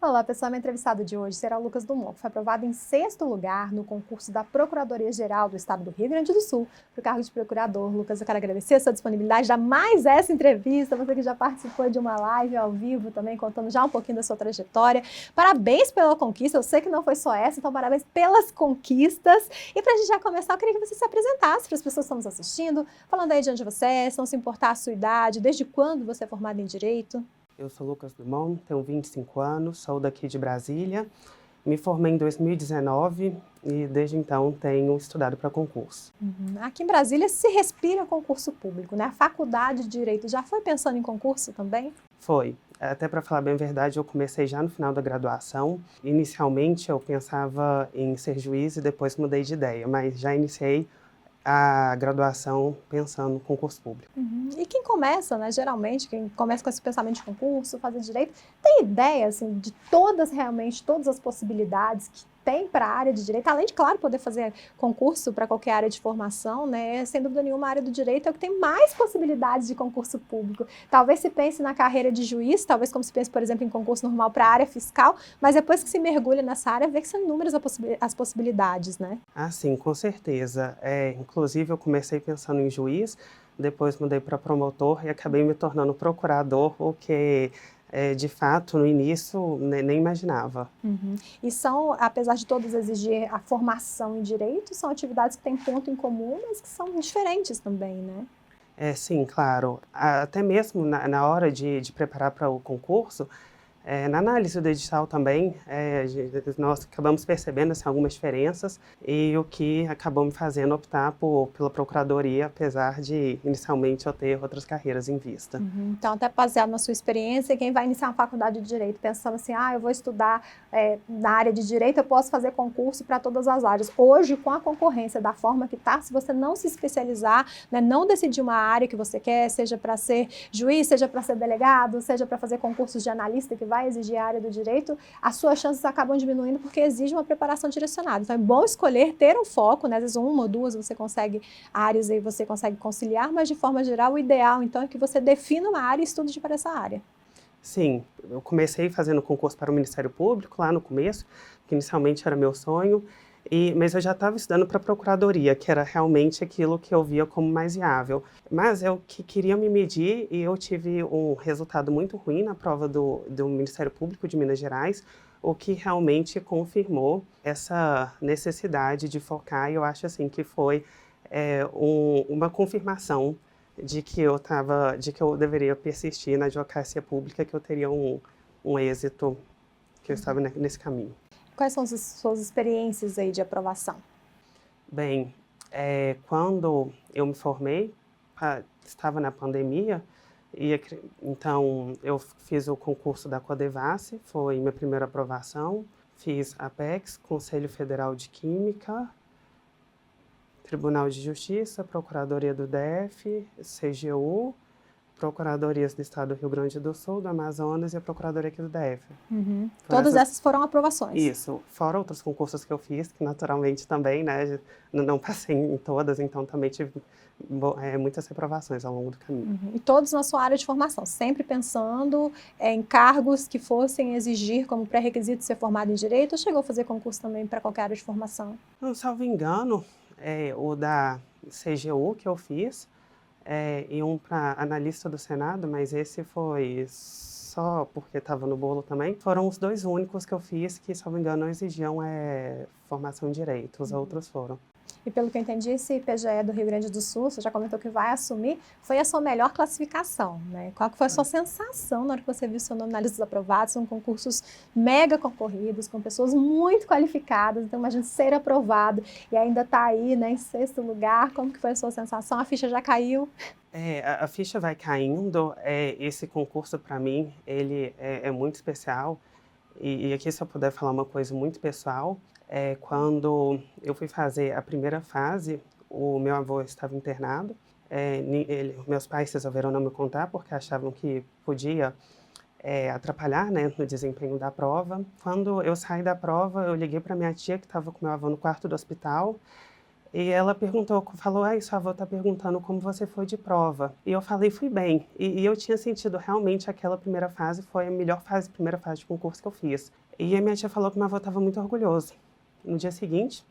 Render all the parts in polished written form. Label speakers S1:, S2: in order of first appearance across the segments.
S1: Olá, pessoal. Meu entrevistado de hoje será o Lucas Dumont, que foi aprovado em 6º lugar no concurso da Procuradoria-Geral do Estado do Rio Grande do Sul para o cargo de procurador. Lucas, eu quero agradecer a sua disponibilidade, dar mais essa entrevista, você que já participou de uma live ao vivo também, contando já um pouquinho da sua trajetória. Parabéns pela conquista, eu sei que não foi só essa, então parabéns pelas conquistas. E para a gente já começar, eu queria que você se apresentasse para as pessoas que estão nos assistindo, falando aí de onde você é, se não se importar a sua idade, desde quando você é formado em Direito.
S2: Eu sou Lucas Dumont, tenho 25 anos, sou daqui de Brasília. Me formei em 2019 e desde então tenho estudado para concurso.
S1: Aqui em Brasília se respira concurso público, né? A faculdade de Direito já foi pensando em concurso também?
S2: Foi. Até para falar bem a verdade, eu comecei já no final da graduação. Inicialmente eu pensava em ser juiz e depois mudei de ideia, mas já iniciei a graduação pensando no concurso público.
S1: E quem começa, né, geralmente, quem começa com esse pensamento de concurso, fazer direito, tem ideia, assim, de realmente, todas as possibilidades que tem para a área de direito, além de, claro, poder fazer concurso para qualquer área de formação, né, sem dúvida nenhuma, a área do direito é o que tem mais possibilidades de concurso público. Talvez se pense na carreira de juiz, talvez como se pense, por exemplo, em concurso normal para a área fiscal, mas depois que se mergulha nessa área, vê que são inúmeras as possibilidades, né?
S2: Ah, sim, com certeza. Inclusive eu comecei pensando em juiz, depois mudei para promotor e acabei me tornando procurador, o que de fato no início nem imaginava.
S1: E são, apesar de todos exigir a formação em direito, são atividades que têm ponto em comum, mas que são diferentes também, né?
S2: Sim, claro. Até mesmo na hora de preparar para o concurso, na análise do edital também, nós acabamos percebendo assim, algumas diferenças e o que acabou me fazendo optar pela procuradoria, apesar de inicialmente eu ter outras carreiras em vista.
S1: Então, até baseado na sua experiência, quem vai iniciar uma faculdade de Direito pensando assim, eu vou estudar na área de Direito, eu posso fazer concurso para todas as áreas. Hoje, com a concorrência da forma que está, se você não se especializar, né, não decidir uma área que você quer, seja para ser juiz, seja para ser delegado, seja para fazer concursos de analista que vai exigir a área do direito, as suas chances acabam diminuindo porque exige uma preparação direcionada. Então, é bom escolher, ter um foco, né, às vezes uma ou duas você consegue áreas aí, você consegue conciliar, mas de forma geral, o ideal, então, é que você defina uma área e estude para essa área.
S2: Sim, eu comecei fazendo concurso para o Ministério Público lá no começo, que inicialmente era meu sonho, mas eu já estava estudando para a Procuradoria, que era realmente aquilo que eu via como mais viável. Mas eu que queria me medir e eu tive um resultado muito ruim na prova do Ministério Público de Minas Gerais, o que realmente confirmou essa necessidade de focar, e eu acho assim que foi uma confirmação de que eu deveria persistir na advocacia pública, que eu teria um êxito, que eu estava nesse caminho.
S1: Quais são as suas experiências aí de aprovação?
S2: Bem, quando eu me formei, estava na pandemia, então eu fiz o concurso da Codevasf, foi minha primeira aprovação, fiz Apex, Conselho Federal de Química, Tribunal de Justiça, Procuradoria do DF, CGU, Procuradorias do Estado do Rio Grande do Sul, do Amazonas e a Procuradoria aqui do DF.
S1: Todas essas foram aprovações?
S2: Isso, fora outros concursos que eu fiz, que naturalmente também, né, não passei em todas, então também tive muitas reprovações ao longo do caminho.
S1: E todos na sua área de formação, sempre pensando em cargos que fossem exigir como pré-requisito ser formado em Direito, ou chegou a fazer concurso também para qualquer área de formação?
S2: Não, salvo engano, o da CGU que eu fiz, e um para analista do Senado, mas esse foi só porque estava no bolo também. Foram os dois únicos que eu fiz que, salvo engano, não exigiam formação em Direito, os outros foram.
S1: E pelo que eu entendi, esse PGE do Rio Grande do Sul, você já comentou que vai assumir, foi a sua melhor classificação, né? Qual que foi a sua sensação na hora que você viu seu nome na lista dos aprovados? São concursos mega concorridos, com pessoas muito qualificadas, então imagina ser aprovado e ainda está aí, né, em 6º lugar. Como que foi a sua sensação? A ficha já caiu?
S2: A ficha vai caindo, esse concurso para mim, ele é muito especial, e aqui se eu puder falar uma coisa muito pessoal, quando eu fui fazer a primeira fase, o meu avô estava internado, meus pais resolveram não me contar porque achavam que podia atrapalhar, né, no desempenho da prova. Quando eu saí da prova, eu liguei para minha tia que estava com meu avô no quarto do hospital, E ela falou, sua avó está perguntando como você foi de prova. E eu falei, fui bem. E eu tinha sentido realmente aquela primeira fase foi a melhor fase, primeira fase de concurso que eu fiz. E a minha tia falou que minha avó estava muito orgulhosa. No dia seguinte,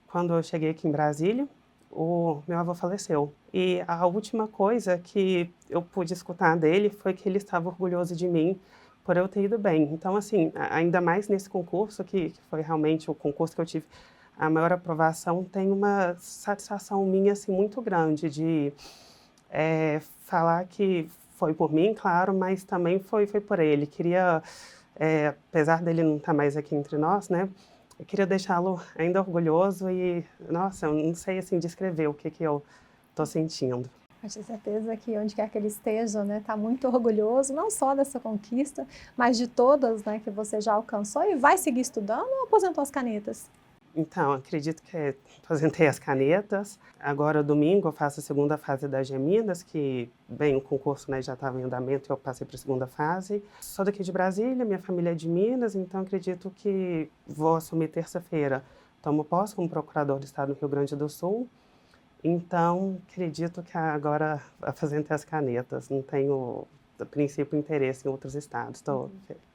S2: quando eu cheguei aqui em Brasília, o meu avô faleceu. E a última coisa que eu pude escutar dele foi que ele estava orgulhoso de mim por eu ter ido bem. Então, assim, ainda mais nesse concurso, que foi realmente o concurso que eu tive a maior aprovação, tem uma satisfação minha, assim, muito grande de falar que foi por mim, claro, mas também foi por ele. Queria, apesar dele não estar mais aqui entre nós, né, eu queria deixá-lo ainda orgulhoso e, nossa, eu não sei, assim, descrever o que eu estou sentindo.
S1: Eu tenho certeza que onde quer que ele esteja, né, está muito orgulhoso, não só dessa conquista, mas de todas, né, que você já alcançou e vai seguir estudando ou aposentou as canetas?
S2: Então, acredito que aposentei as canetas. Agora, domingo, eu faço a segunda fase das Geminas, que, bem, o concurso, né, já estava em andamento e eu passei para a segunda fase. Sou daqui de Brasília, minha família é de Minas, então acredito que vou assumir terça-feira. Tomo posse como procurador do Estado do Rio Grande do Sul. Então, acredito que agora aposentei as canetas. Não tenho, a princípio, interesse em outros estados. Estou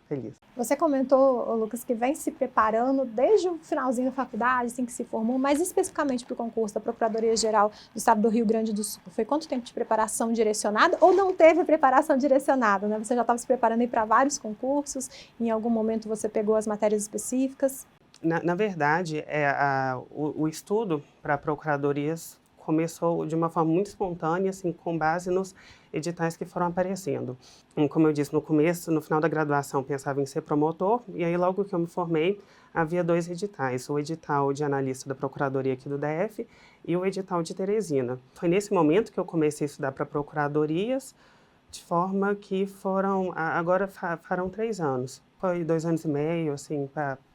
S2: feliz.
S1: Você comentou, ô Lucas, que vem se preparando desde o finalzinho da faculdade, assim que se formou, mas especificamente para o concurso da Procuradoria-Geral do Estado do Rio Grande do Sul. Foi quanto tempo de preparação direcionada ou não teve preparação direcionada, né? Você já estava se preparando para vários concursos, em algum momento você pegou as matérias específicas?
S2: Na verdade, o estudo para procuradorias começou de uma forma muito espontânea, assim, com base nos editais que foram aparecendo. Como eu disse no começo, no final da graduação, pensava em ser promotor, e aí logo que eu me formei, havia 2 editais, o edital de analista da Procuradoria aqui do DF e o edital de Teresina. Foi nesse momento que eu comecei a estudar para procuradorias, de forma que agora farão 3 anos. Foi 2 anos e meio, assim,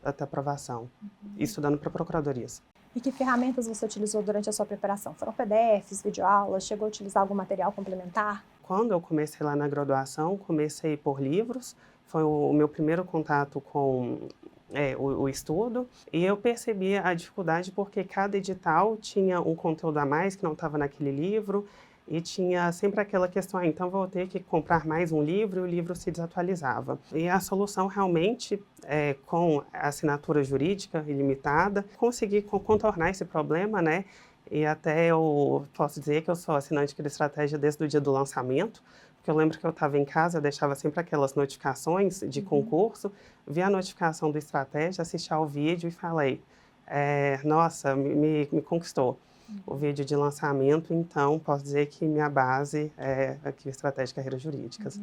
S2: até aprovação, estudando para procuradorias.
S1: E que ferramentas você utilizou durante a sua preparação? Foram PDFs, videoaulas, chegou a utilizar algum material complementar?
S2: Quando eu comecei lá na graduação, comecei por livros, foi o meu primeiro contato com o estudo, e eu percebi a dificuldade porque cada edital tinha um conteúdo a mais que não estava naquele livro, e tinha sempre aquela questão, então vou ter que comprar mais um livro, e o livro se desatualizava. E a solução realmente, com a assinatura jurídica ilimitada, consegui contornar esse problema, né? E até eu posso dizer que eu sou assinante da estratégia desde o dia do lançamento, porque eu lembro que eu estava em casa, eu deixava sempre aquelas notificações de concurso, vi a notificação do estratégia, assisti ao vídeo e falei, nossa, me conquistou. O vídeo de lançamento, então, posso dizer que minha base é aqui, Estratégia de Carreiras Jurídicas.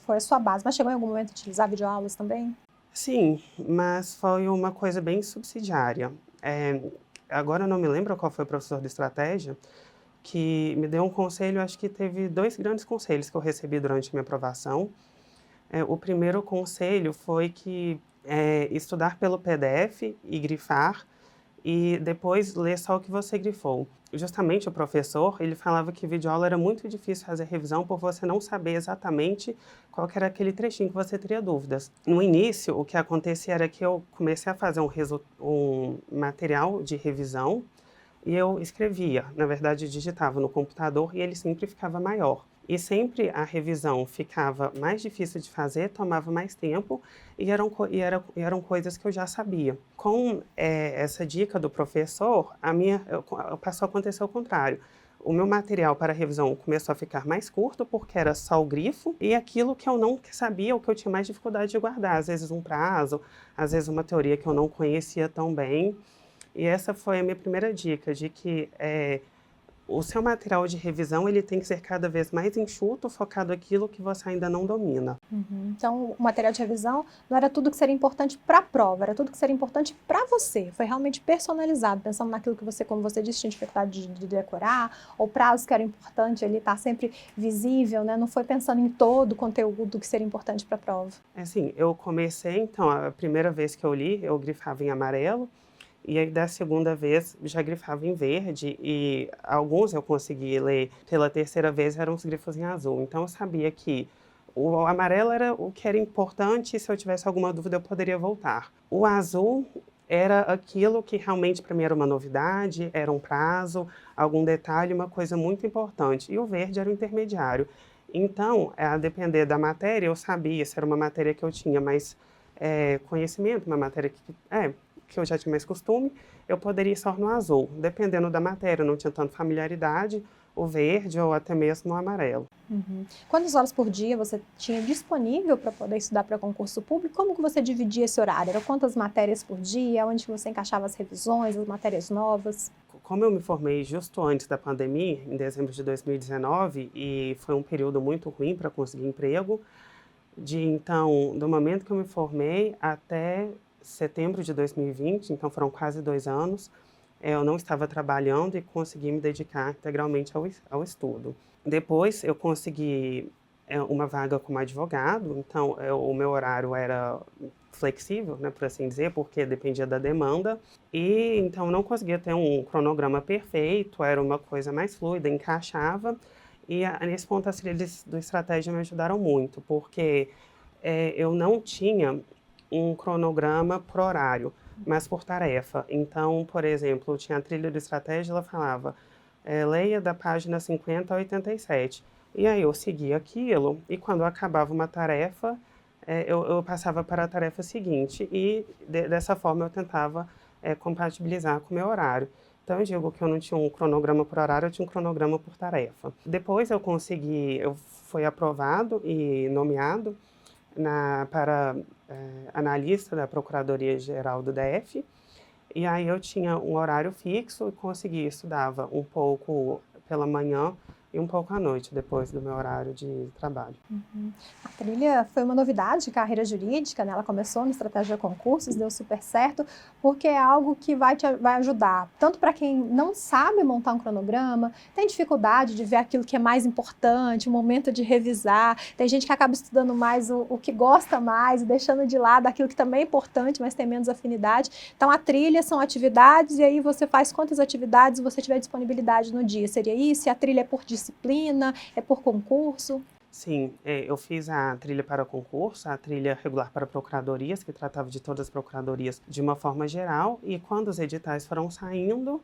S1: Foi a sua base, mas chegou em algum momento a utilizar videoaulas também?
S2: Sim, mas foi uma coisa bem subsidiária. Agora eu não me lembro qual foi o professor de Estratégia, que me deu um conselho, acho que teve 2 grandes conselhos que eu recebi durante a minha aprovação. O primeiro conselho foi que estudar pelo PDF e grifar, e depois ler só o que você grifou. Justamente o professor, ele falava que videoaula era muito difícil fazer revisão por você não saber exatamente qual que era aquele trechinho que você teria dúvidas. No início, o que acontecia era que eu comecei a fazer um material de revisão e eu escrevia, na verdade digitava no computador e ele sempre ficava maior. E sempre a revisão ficava mais difícil de fazer, tomava mais tempo e eram coisas que eu já sabia. Com essa dica do professor, passou a acontecer o contrário. O meu material para revisão começou a ficar mais curto porque era só o grifo e aquilo que eu não sabia, o que eu tinha mais dificuldade de guardar. Às vezes um prazo, às vezes uma teoria que eu não conhecia tão bem. E essa foi a minha primeira dica, de que o seu material de revisão ele tem que ser cada vez mais enxuto, focado naquilo que você ainda não domina.
S1: Então, o material de revisão não era tudo que seria importante para a prova, era tudo que seria importante para você. Foi realmente personalizado, pensando naquilo que você, como você disse, tinha dificuldade de decorar, ou prazos que eram importantes, ele está sempre visível, né? Não foi pensando em todo o conteúdo que seria importante para a prova.
S2: Assim, eu comecei, então, a primeira vez que eu li, eu grifava em amarelo, e aí da segunda vez já grifava em verde e alguns eu consegui ler pela terceira vez eram os grifos em azul. Então eu sabia que o amarelo era o que era importante e se eu tivesse alguma dúvida eu poderia voltar. O azul era aquilo que realmente para mim era uma novidade, era um prazo, algum detalhe, uma coisa muito importante. E o verde era o intermediário. Então, a depender da matéria, eu sabia se era uma matéria que eu tinha mais conhecimento, uma matéria que eu já tinha mais costume, eu poderia ir só no azul. Dependendo da matéria, eu não tinha tanta familiaridade, o verde ou até mesmo no amarelo.
S1: Uhum. Quantas horas por dia você tinha disponível para poder estudar para concurso público? Como que você dividia esse horário? Era quantas matérias por dia? Onde que você encaixava as revisões, as matérias novas?
S2: Como eu me formei justo antes da pandemia, em dezembro de 2019, e foi um período muito ruim para conseguir emprego, então, do momento que eu me formei até setembro de 2020, então foram quase 2 anos, eu não estava trabalhando e consegui me dedicar integralmente ao estudo. Depois eu consegui uma vaga como advogado, então o meu horário era flexível, né, por assim dizer, porque dependia da demanda, e então eu não conseguia ter um cronograma perfeito, era uma coisa mais fluida, encaixava, e nesse ponto as trilhas do Estratégia me ajudaram muito, porque eu não tinha um cronograma por horário, mas por tarefa. Então, por exemplo, tinha a trilha do Estratégia, ela falava, leia da página 50 a 87. E aí eu seguia aquilo, e quando acabava uma tarefa, eu passava para a tarefa seguinte, e dessa forma eu tentava compatibilizar com o meu horário. Então, eu digo que eu não tinha um cronograma por horário, eu tinha um cronograma por tarefa. Depois eu fui aprovado e nomeado para analista da Procuradoria-Geral do DF, e aí eu tinha um horário fixo e conseguia, estudava um pouco pela manhã e um pouco à noite, depois do meu horário de trabalho.
S1: Uhum. A trilha foi uma novidade de carreira jurídica, né? Ela começou no Estratégia Concursos, deu super certo, porque é algo que vai ajudar, tanto para quem não sabe montar um cronograma, tem dificuldade de ver aquilo que é mais importante, o momento de revisar, tem gente que acaba estudando mais o que gosta mais e deixando de lado aquilo que também é importante, mas tem menos afinidade. Então a trilha são atividades e aí você faz quantas atividades você tiver disponibilidade no dia, seria isso? E a trilha é por disciplina, é por concurso?
S2: Sim, eu fiz a trilha para concurso, a trilha regular para procuradorias, que tratava de todas as procuradorias de uma forma geral, e quando os editais foram saindo,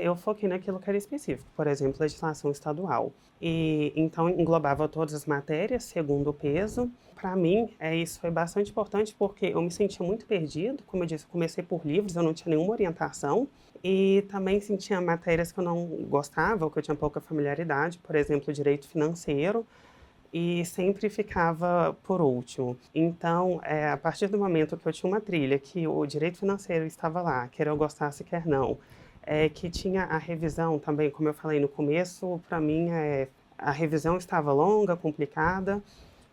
S2: eu foquei naquilo que era específico, por exemplo, legislação estadual. E então englobava todas as matérias, segundo o peso. Para mim, isso foi bastante importante porque eu me sentia muito perdido. Como eu disse, eu comecei por livros, eu não tinha nenhuma orientação. E também sentia matérias que eu não gostava, ou que eu tinha pouca familiaridade, por exemplo, direito financeiro, e sempre ficava por último. Então, a partir do momento que eu tinha uma trilha, que o direito financeiro estava lá, quer eu gostasse, quer não, que tinha a revisão também, como eu falei no começo, para mim a revisão estava longa, complicada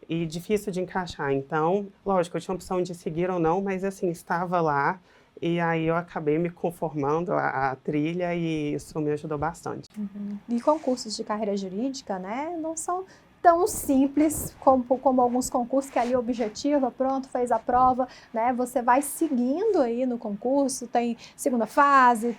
S2: e difícil de encaixar. Então, lógico, eu tinha a opção de seguir ou não, mas assim, estava lá. E aí eu acabei me conformando à trilha e isso me ajudou bastante.
S1: Uhum. E concursos de carreira jurídica, né, não são tão simples como alguns concursos que ali objetiva, pronto, fez a prova, né, você vai seguindo aí no concurso, tem segunda fase,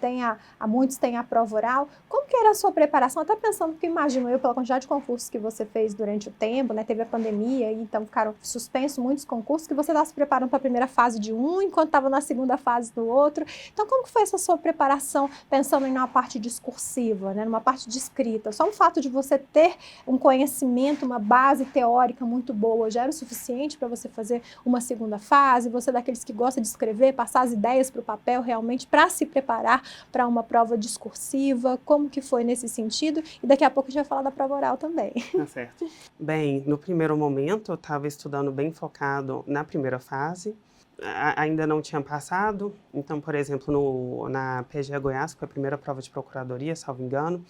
S1: muitos têm a prova oral. Como que era a sua preparação? Até pensando, porque imagino eu, pela quantidade de concursos que você fez durante o tempo, né, teve a pandemia, então ficaram suspensos muitos concursos, que você estava se preparando para a primeira fase de um, enquanto estava na segunda fase do outro. Então, como que foi essa sua preparação, pensando em uma parte discursiva, né, numa parte de escrita? Só o fato de você ter um conhecimento, uma base teórica muito boa, já era o suficiente para você fazer uma segunda fase? Você é daqueles que gosta de escrever, passar as ideias para o papel realmente para se preparar para uma prova discursiva? Como que foi nesse sentido? E daqui a pouco a gente vai falar da prova oral também.
S2: Tá certo. Bem, no primeiro momento eu estava estudando bem focado na primeira fase, ainda não tinha passado, então, por exemplo, na PGE Goiás, que foi a primeira prova de procuradoria, salvo engano,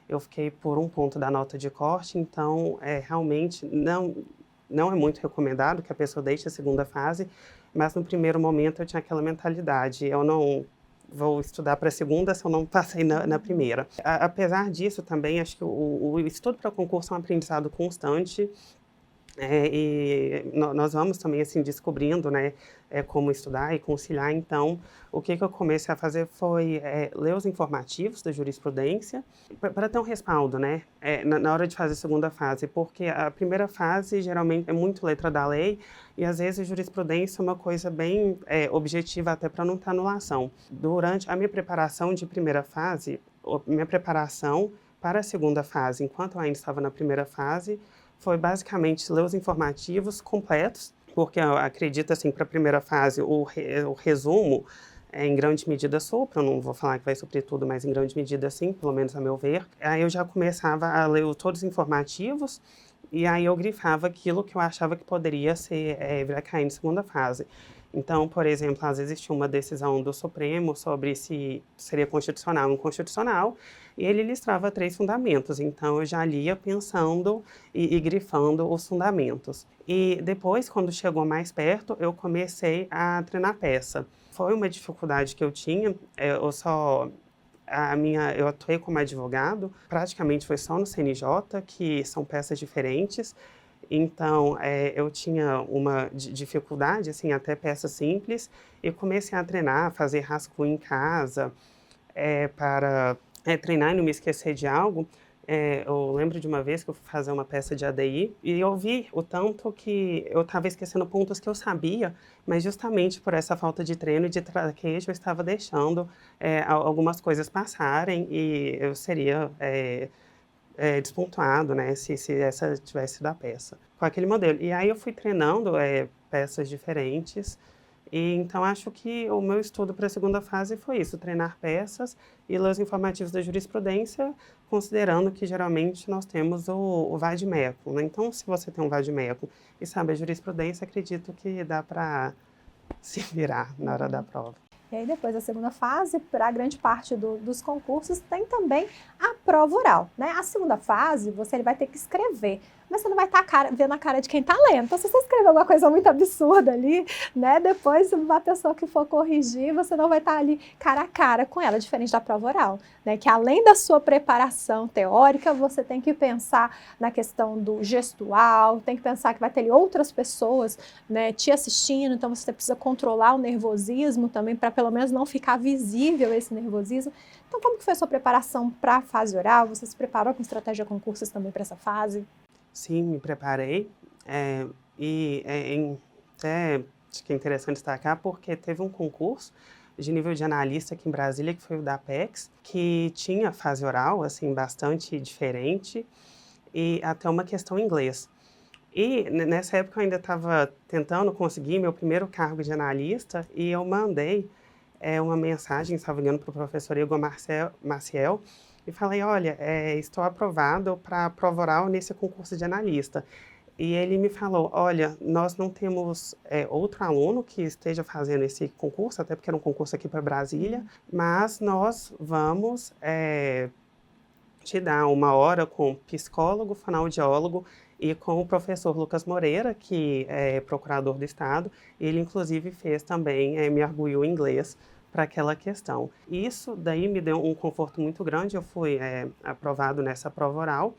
S2: eu fiquei por um ponto da nota de corte, então realmente não é muito recomendado que a pessoa deixe a segunda fase, mas no primeiro momento eu tinha aquela mentalidade, eu não vou estudar para a segunda se eu não passei na primeira. Apesar disso também, acho que o estudo para concurso é um aprendizado constante, Nós vamos também assim descobrindo, né, como estudar e conciliar. Então, o que eu comecei a fazer foi ler os informativos da jurisprudência para ter um respaldo, né, na hora de fazer a segunda fase, porque a primeira fase geralmente é muito letra da lei e às vezes a jurisprudência é uma coisa bem objetiva até para não ter anulação. Durante a minha preparação de primeira fase, minha preparação para a segunda fase, enquanto eu ainda estava na primeira fase, foi basicamente ler os informativos completos, porque eu acredito assim, para a primeira fase, o resumo em grande medida supra, eu não vou falar que vai suprir tudo, mas em grande medida sim, pelo menos a meu ver. Aí eu já começava a ler todos os informativos, e aí eu grifava aquilo que eu achava que poderia ser, vir a cair em segunda fase. Então, por exemplo, às vezes tinha uma decisão do Supremo sobre se seria constitucional ou inconstitucional, e ele listava 3 fundamentos. Então, eu já lia pensando e grifando os fundamentos. E depois, quando chegou mais perto, eu comecei a treinar peça. Foi uma dificuldade que eu tinha, eu atuei como advogado, praticamente foi só no CNJ, que são peças diferentes. Então, eu tinha uma dificuldade, assim, até peças simples, e comecei a treinar, a fazer rascunho em casa, para treinar e não me esquecer de algo. Eu lembro de uma vez que eu fui fazer uma peça de ADI e eu vi o tanto que eu estava esquecendo pontos que eu sabia, mas justamente por essa falta de treino e de traquejo eu estava deixando algumas coisas passarem e eu seria despontuado, né, se essa tivesse sido a peça, com aquele modelo. E aí eu fui treinando peças diferentes, e então acho que o meu estudo para a segunda fase foi isso, treinar peças e ler os informativos da jurisprudência, considerando que geralmente nós temos o vade-mecum, né? Então, se você tem um vade-mecum e sabe a jurisprudência, acredito que dá para se virar na hora da prova.
S1: E aí depois da segunda fase, para a grande parte dos concursos, tem também a prova oral, né? A segunda fase, ele vai ter que escrever, mas você não vai estar vendo a cara de quem está lendo. Então, se você escrever alguma coisa muito absurda ali, né? Depois, uma pessoa que for corrigir, você não vai estar ali cara a cara com ela, diferente da prova oral, né? Que além da sua preparação teórica, você tem que pensar na questão do gestual, tem que pensar que vai ter ali outras pessoas, né, te assistindo, então você precisa controlar o nervosismo também, para pelo menos não ficar visível esse nervosismo. Então, como que foi a sua preparação para a fase oral? Você se preparou com estratégia concursos também para essa fase?
S2: Sim, me preparei, até acho que é interessante destacar porque teve um concurso de nível de analista aqui em Brasília, que foi o da Apex, que tinha fase oral, assim, bastante diferente, e até uma questão em inglês. E nessa época eu ainda estava tentando conseguir meu primeiro cargo de analista, e eu mandei uma mensagem, salvo engano, para o professor Igor Maciel, e falei, olha, estou aprovado para a prova oral nesse concurso de analista. E ele me falou, olha, nós não temos outro aluno que esteja fazendo esse concurso, até porque era um concurso aqui para Brasília, mas nós vamos te dar uma hora com psicólogo, fonoaudiólogo e com o professor Lucas Moreira, que é procurador do Estado. Ele, inclusive, fez também, me arguiu em inglês para aquela questão. Isso daí me deu um conforto muito grande, eu fui aprovado nessa prova oral.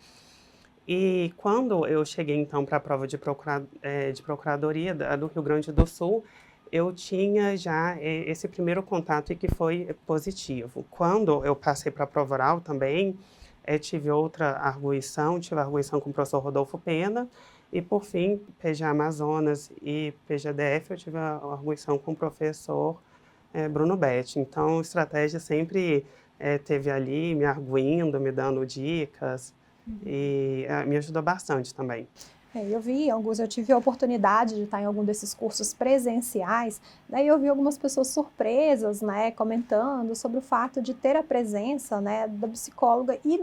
S2: E quando eu cheguei, então, para a prova de procuradoria do Rio Grande do Sul, eu tinha já esse primeiro contato e que foi positivo. Quando eu passei para a prova oral também, tive outra arguição, tive a arguição com o professor Rodolfo Pena, e por fim, PGA Amazonas e PGDF, eu tive a arguição com o professor Bruno Betti. Então, estratégia sempre teve ali, me arguindo, me dando dicas, e me ajudou bastante também.
S1: Eu tive a oportunidade de estar em algum desses cursos presenciais, daí eu vi algumas pessoas surpresas, né, comentando sobre o fato de ter a presença, né, da psicóloga e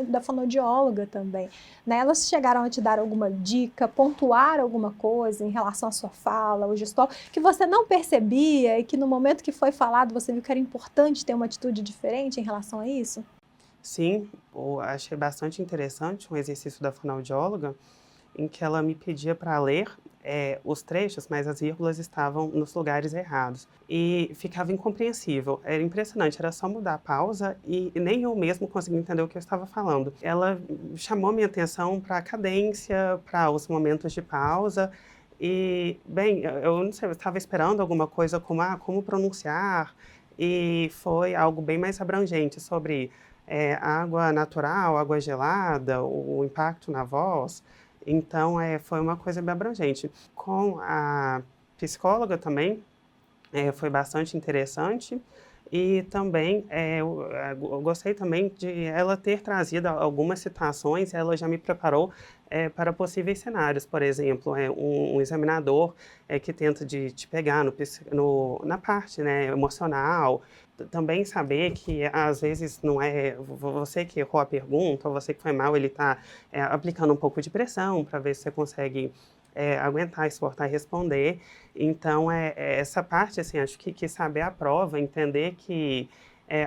S1: da fonoaudióloga também, né, elas chegaram a te dar alguma dica, pontuar alguma coisa em relação à sua fala, o gestual, que você não percebia e que no momento que foi falado você viu que era importante ter uma atitude diferente em relação a isso?
S2: Sim, eu achei bastante interessante um exercício da fonoaudióloga, em que ela me pedia para ler os trechos, mas as vírgulas estavam nos lugares errados. E ficava incompreensível, era impressionante, era só mudar a pausa e nem eu mesmo conseguia entender o que eu estava falando. Ela chamou minha atenção para a cadência, para os momentos de pausa, e, bem, eu não sei, eu estava esperando alguma coisa como, como pronunciar, e foi algo bem mais abrangente sobre água natural, água gelada, o impacto na voz. Então, foi uma coisa bem abrangente. Com a psicóloga também, foi bastante interessante. E também, eu gostei também de ela ter trazido algumas situações, ela já me preparou para possíveis cenários. Por exemplo, um examinador que tenta de te pegar na parte, né, emocional. Também saber que às vezes não é você que errou a pergunta, ou você que foi mal, ele está aplicando um pouco de pressão para ver se você consegue aguentar, suportar e responder. Então, essa parte, assim, acho que saber a prova, entender que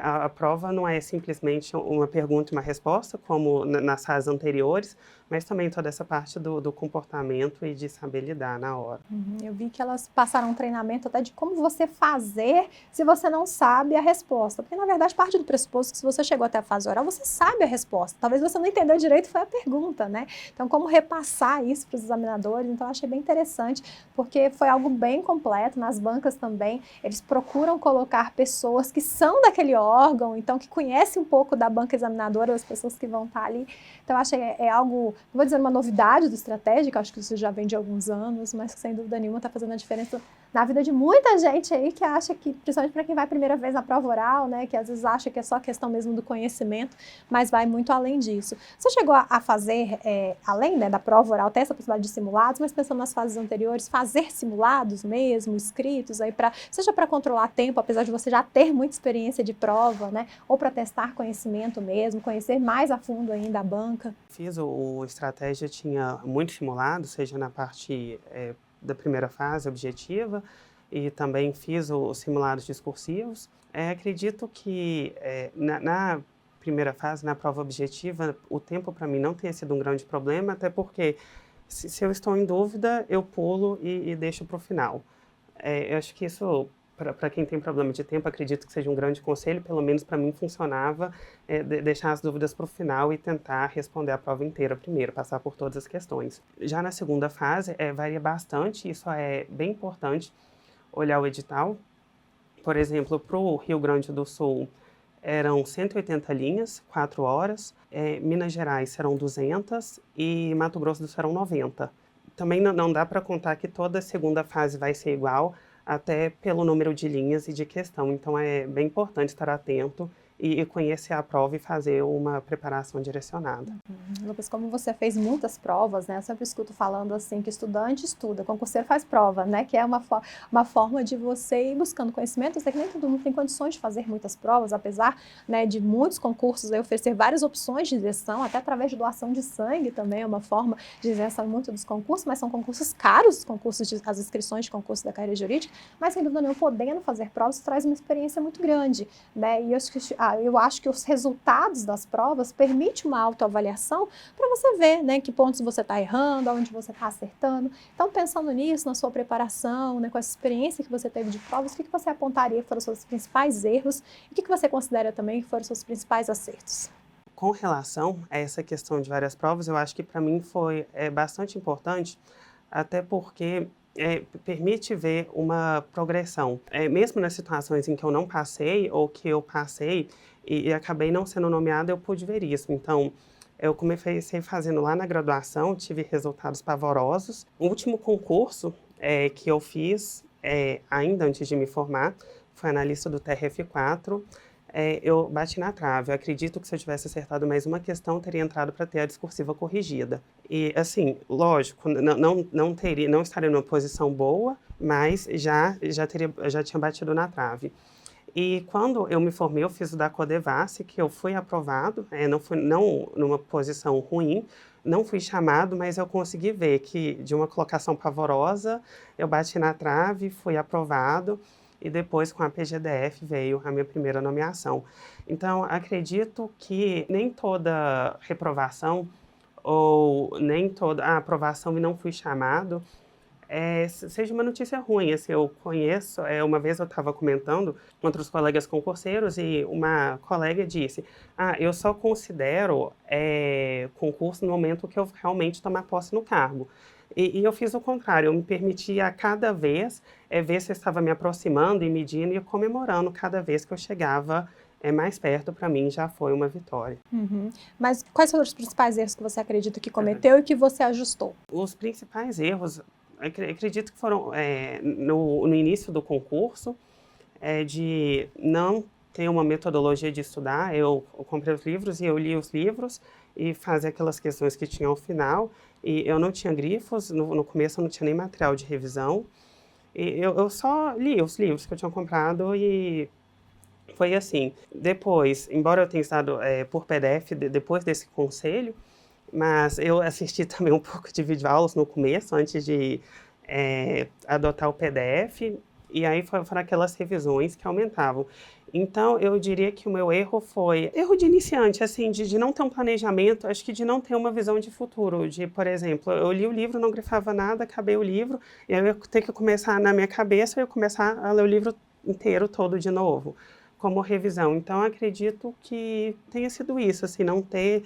S2: a prova não é simplesmente uma pergunta e uma resposta, como nas fases anteriores, mas também toda essa parte do comportamento e de saber lidar na hora.
S1: Eu vi que elas passaram um treinamento até de como você fazer se você não sabe a resposta. Porque, na verdade, parte do pressuposto que se você chegou até a fase oral, você sabe a resposta. Talvez você não entendeu direito, foi a pergunta, né? Então, como repassar isso para os examinadores? Então, eu achei bem interessante, porque foi algo bem completo. Nas bancas também, eles procuram colocar pessoas que são daquele órgão, então, que conhecem um pouco da banca examinadora, das pessoas que vão estar ali. Então, eu achei algo, não vou dizer uma novidade do estratégico, acho que isso já vem de alguns anos, mas que sem dúvida nenhuma está fazendo a diferença na vida de muita gente aí que acha que, principalmente para quem vai a primeira vez na prova oral, né, que às vezes acha que é só questão mesmo do conhecimento, mas vai muito além disso. Você chegou a fazer, além, né, da prova oral, até essa possibilidade de simulados, mas pensando nas fases anteriores, fazer simulados mesmo, escritos, aí seja para controlar tempo, apesar de você já ter muita experiência de prova, né, ou para testar conhecimento mesmo, conhecer mais a fundo ainda a banca?
S2: Fiz o estratégia, tinha muito simulado, seja na parte da primeira fase objetiva, e também fiz os simulados discursivos. Acredito que na primeira fase, na prova objetiva, o tempo para mim não tenha sido um grande problema, até porque se eu estou em dúvida, eu pulo e deixo para o final. Eu acho que isso, para quem tem problema de tempo, acredito que seja um grande conselho, pelo menos para mim funcionava, deixar as dúvidas para o final e tentar responder a prova inteira primeiro, passar por todas as questões. Já na segunda fase, varia bastante, isso é bem importante, olhar o edital. Por exemplo, para o Rio Grande do Sul, eram 180 linhas, 4 horas, Minas Gerais serão 200 e Mato Grosso do Sul serão 90. Também não dá para contar que toda a segunda fase vai ser igual, até pelo número de linhas e de questão. Então, é bem importante estar atento e conhecer a prova e fazer uma preparação direcionada.
S1: Lucas, como você fez muitas provas, né? Eu sempre escuto falando assim que estudante estuda, concurseiro faz prova, né? Que é uma forma de você ir buscando conhecimento. Eu sei que nem todo mundo tem condições de fazer muitas provas, apesar, né, de muitos concursos oferecer várias opções de isenção, até através de doação de sangue também é uma forma de isenção em muitos dos concursos, mas são concursos caros, as inscrições de concurso da carreira jurídica, mas sem dúvida nenhuma, podendo fazer provas, traz uma experiência muito grande, né? E eu acho que os resultados das provas permitem uma autoavaliação para você ver, né, que pontos você está errando, onde você está acertando. Então, pensando nisso, na sua preparação, né, com essa experiência que você teve de provas, o que você apontaria que foram os seus principais erros e o que você considera também que foram os seus principais acertos?
S2: Com relação a essa questão de várias provas, eu acho que para mim foi bastante importante, até porque permite ver uma progressão. Mesmo nas situações em que eu não passei ou que eu passei e acabei não sendo nomeada, eu pude ver isso. Então, eu comecei fazendo lá na graduação, tive resultados pavorosos. O último concurso que eu fiz, ainda antes de me formar, foi analista do TRF4. Eu bati na trave. Eu acredito que se eu tivesse acertado mais uma questão, teria entrado para ter a discursiva corrigida. E, assim, lógico, não estaria numa posição boa, mas já tinha batido na trave. E quando eu me formei, eu fiz o da Codevasf, que eu fui aprovado, não numa posição ruim, não fui chamado, mas eu consegui ver que de uma colocação pavorosa, eu bati na trave, fui aprovado, e depois com a PGDF veio a minha primeira nomeação. Então, acredito que nem toda reprovação ou nem toda aprovação e não fui chamado seja uma notícia ruim. Assim, eu conheço, uma vez eu estava comentando com outros colegas concurseiros e uma colega disse: eu só considero concurso no momento que eu realmente tomar posse no cargo. E eu fiz o contrário, eu me permitia a cada vez ver se eu estava me aproximando e medindo e comemorando cada vez que eu chegava mais perto. Para mim já foi uma vitória.
S1: Uhum. Mas quais foram os principais erros que você acredita que cometeu e que você ajustou?
S2: Os principais erros, acredito que foram no início do concurso, de não ter uma metodologia de estudar. Eu comprei os livros e eu li os livros e fazia aquelas questões que tinham ao final. E eu não tinha grifos, no começo eu não tinha nem material de revisão. E eu só li os livros que eu tinha comprado e foi assim. Depois, embora eu tenha estado por PDF depois desse conselho, mas eu assisti também um pouco de videoaulas no começo, antes de adotar o PDF, e aí foram aquelas revisões que aumentavam. Então, eu diria que o meu erro foi erro de iniciante, assim, de não ter um planejamento, acho que de não ter uma visão de futuro, de, por exemplo, eu li o livro, não grifava nada, acabei o livro, e aí eu ia ter que começar na minha cabeça, eu ia começar a ler o livro inteiro todo de novo, como revisão. Então, acredito que tenha sido isso, assim, não ter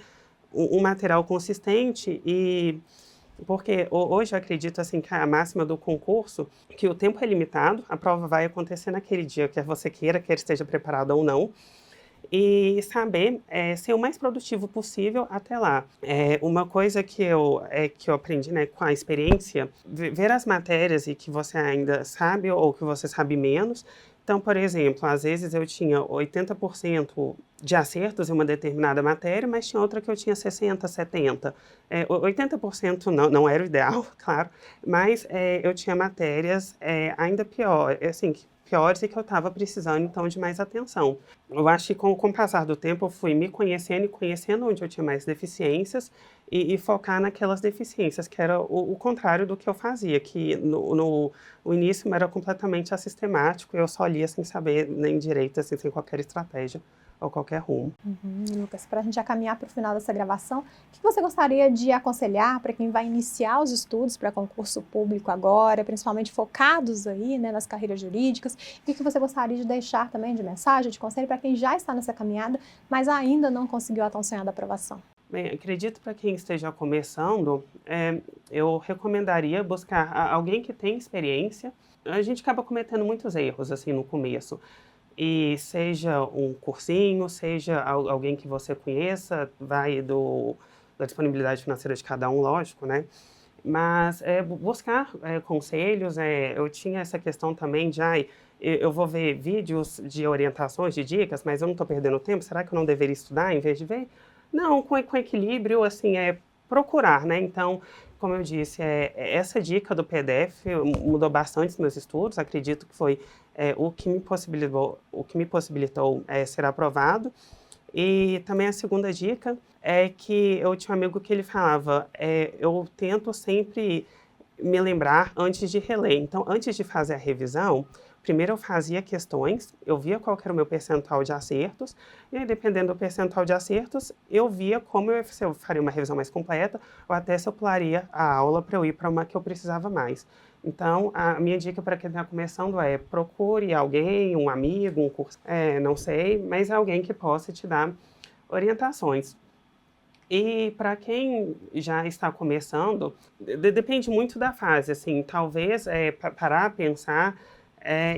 S2: um material consistente. E porque hoje eu acredito assim que a máxima do concurso, que o tempo é limitado, a prova vai acontecer naquele dia, quer você queira, quer esteja preparado ou não, e saber ser o mais produtivo possível até lá. Uma coisa que eu aprendi, né, com a experiência, ver as matérias e que você ainda sabe ou que você sabe menos. Então, por exemplo, às vezes eu tinha 80% de acertos em uma determinada matéria, mas tinha outra que eu tinha 60%, 70%. 80% não era o ideal, claro, mas eu tinha matérias ainda piores e que eu estava precisando, então, de mais atenção. Eu acho que com o passar do tempo eu fui me conhecendo e conhecendo onde eu tinha mais deficiências e focar naquelas deficiências, que era o contrário do que eu fazia, que no início era completamente assistemático, eu só lia sem saber nem direito, assim, sem qualquer estratégia ou qualquer rumo.
S1: Lucas, para a gente já caminhar para o final dessa gravação, o que você gostaria de aconselhar para quem vai iniciar os estudos para concurso público agora, principalmente focados aí, né, nas carreiras jurídicas? O que você gostaria de deixar também de mensagem, de conselho para quem já está nessa caminhada, mas ainda não conseguiu a tão sonhada aprovação?
S2: Bem, acredito para quem esteja começando, eu recomendaria buscar alguém que tenha experiência. A gente acaba cometendo muitos erros assim no começo. E seja um cursinho, seja alguém que você conheça, vai da disponibilidade financeira de cada um, lógico, né? Mas buscar conselhos. Eu tinha essa questão também de, eu vou ver vídeos de orientações, de dicas, mas eu não estou perdendo tempo, será que eu não deveria estudar em vez de ver? Não, com equilíbrio, assim, procurar, né? Então, como eu disse, essa dica do PDF mudou bastante os meus estudos, acredito que foi o que me possibilitou ser aprovado. E também a segunda dica é que eu tinha um amigo que ele falava, eu tento sempre me lembrar antes de reler. Então, antes de fazer a revisão, primeiro eu fazia questões, eu via qual que era o meu percentual de acertos, e aí, dependendo do percentual de acertos, eu via se eu faria uma revisão mais completa, ou até se eu pularia a aula para eu ir para uma que eu precisava mais. Então, a minha dica para quem está começando procure alguém, um amigo, um curso, não sei, mas alguém que possa te dar orientações. E para quem já está começando, depende muito da fase, assim, talvez parar, pensar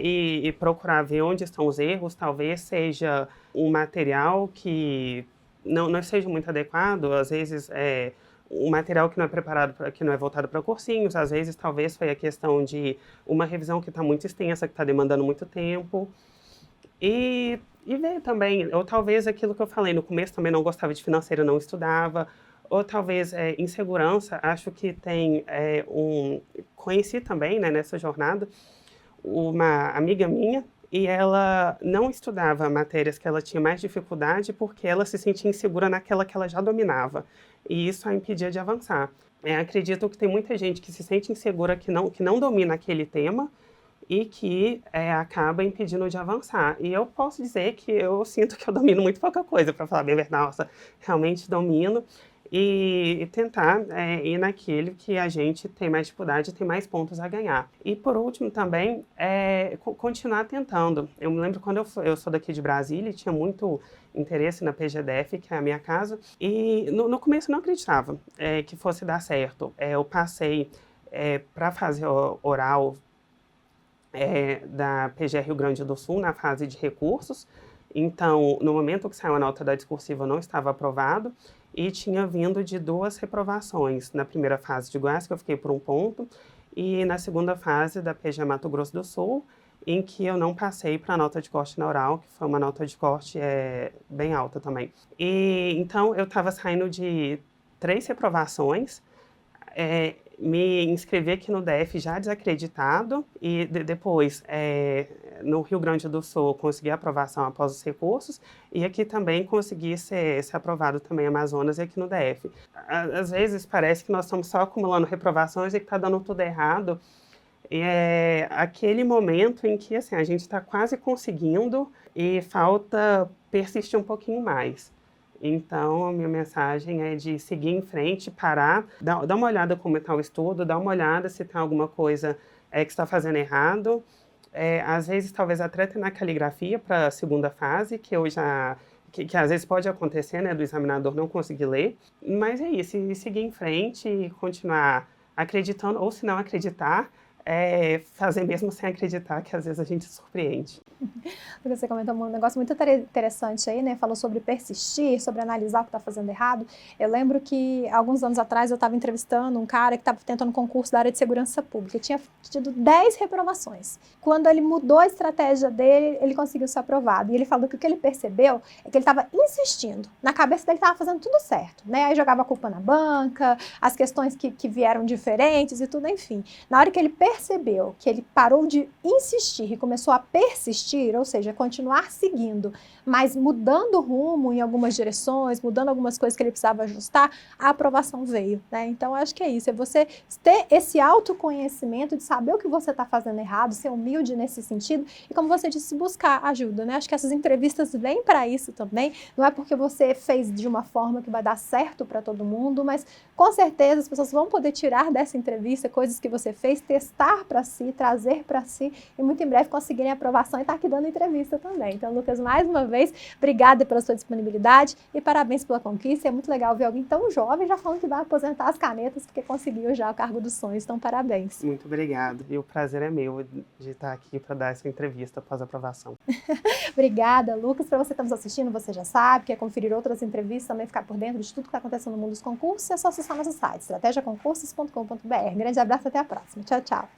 S2: e procurar ver onde estão os erros, talvez seja um material que não seja muito adequado, às vezes um material que não é preparado, que não é voltado para cursinhos, às vezes talvez foi a questão de uma revisão que está muito extensa, que está demandando muito tempo. E ver também, ou talvez aquilo que eu falei, no começo também não gostava de financeiro, não estudava, ou talvez insegurança. Acho que conheci também, né, nessa jornada, uma amiga minha, e ela não estudava matérias que ela tinha mais dificuldade porque ela se sentia insegura naquela que ela já dominava, e isso a impedia de avançar. Acredito que tem muita gente que se sente insegura, que não domina aquele tema, e que acaba impedindo de avançar. E eu posso dizer que eu sinto que eu domino muito pouca coisa, para falar bem a verdade. Nossa, realmente domino. e tentar ir naquele que a gente tem mais dificuldade e tem mais pontos a ganhar. E por último também, continuar tentando. Eu me lembro quando eu sou daqui de Brasília e tinha muito interesse na PGDF, que é a minha casa, e no começo eu não acreditava que fosse dar certo. Eu passei para fazer oral da PGE Rio Grande do Sul na fase de recursos. Então, no momento que saiu a nota da discursiva, eu não estava aprovado e tinha vindo de 2 reprovações. Na primeira fase de Goiás, que eu fiquei por 1 ponto, e na segunda fase da PGE Mato Grosso do Sul, em que eu não passei para a nota de corte na oral, que foi uma nota de corte bem alta também. E então, eu estava saindo de 3 reprovações, me inscrevi aqui no DF já desacreditado e depois no Rio Grande do Sul consegui a aprovação após os recursos e aqui também consegui ser aprovado também Amazonas e aqui no DF. Às vezes parece que nós estamos só acumulando reprovações e que está dando tudo errado. E é aquele momento em que assim, a gente está quase conseguindo e falta persistir um pouquinho mais. Então, a minha mensagem é de seguir em frente, parar, dar uma olhada como está o estudo, dar uma olhada se tem alguma coisa que está fazendo errado. Às vezes, talvez até na caligrafia para a segunda fase, que eu já... Que às vezes pode acontecer, né, do examinador não conseguir ler. Mas é isso, e seguir em frente e continuar acreditando, ou se não acreditar, fazer mesmo sem acreditar, que às vezes a gente surpreende.
S1: Você comentou um negócio muito interessante aí, né? Falou sobre persistir, sobre analisar o que está fazendo errado. Eu lembro que, alguns anos atrás, eu estava entrevistando um cara que estava tentando um concurso da área de segurança pública. Ele tinha tido 10 reprovações. Quando ele mudou a estratégia dele, ele conseguiu ser aprovado. E ele falou que o que ele percebeu é que ele estava insistindo. Na cabeça dele estava fazendo tudo certo, né? Aí jogava a culpa na banca, as questões que vieram diferentes e tudo, enfim. Na hora que ele percebeu que ele parou de insistir e começou a persistir, ou seja, continuar seguindo, mas mudando o rumo em algumas direções, mudando algumas coisas que ele precisava ajustar, a aprovação veio, né? Então, acho que é isso, é você ter esse autoconhecimento de saber o que você está fazendo errado, ser humilde nesse sentido e, como você disse, buscar ajuda, né? Acho que essas entrevistas vêm para isso também, não é porque você fez de uma forma que vai dar certo para todo mundo, mas com certeza as pessoas vão poder tirar dessa entrevista coisas que você fez, testar para si, trazer para si e muito em breve conseguirem a aprovação e estar aqui dando entrevista também. Então, Lucas, mais uma vez, obrigada pela sua disponibilidade e parabéns pela conquista. É muito legal ver alguém tão jovem já falando que vai aposentar as canetas porque conseguiu já o cargo dos sonhos. Então, parabéns.
S2: Muito obrigado. E o prazer é meu de estar aqui para dar essa entrevista após a aprovação.
S1: Obrigada, Lucas. Para você que está nos assistindo, você já sabe, quer conferir outras entrevistas, também ficar por dentro de tudo que está acontecendo no mundo dos concursos, é só acessar nosso site, estrategiaconcursos.com.br. Grande abraço e até a próxima. Tchau, tchau.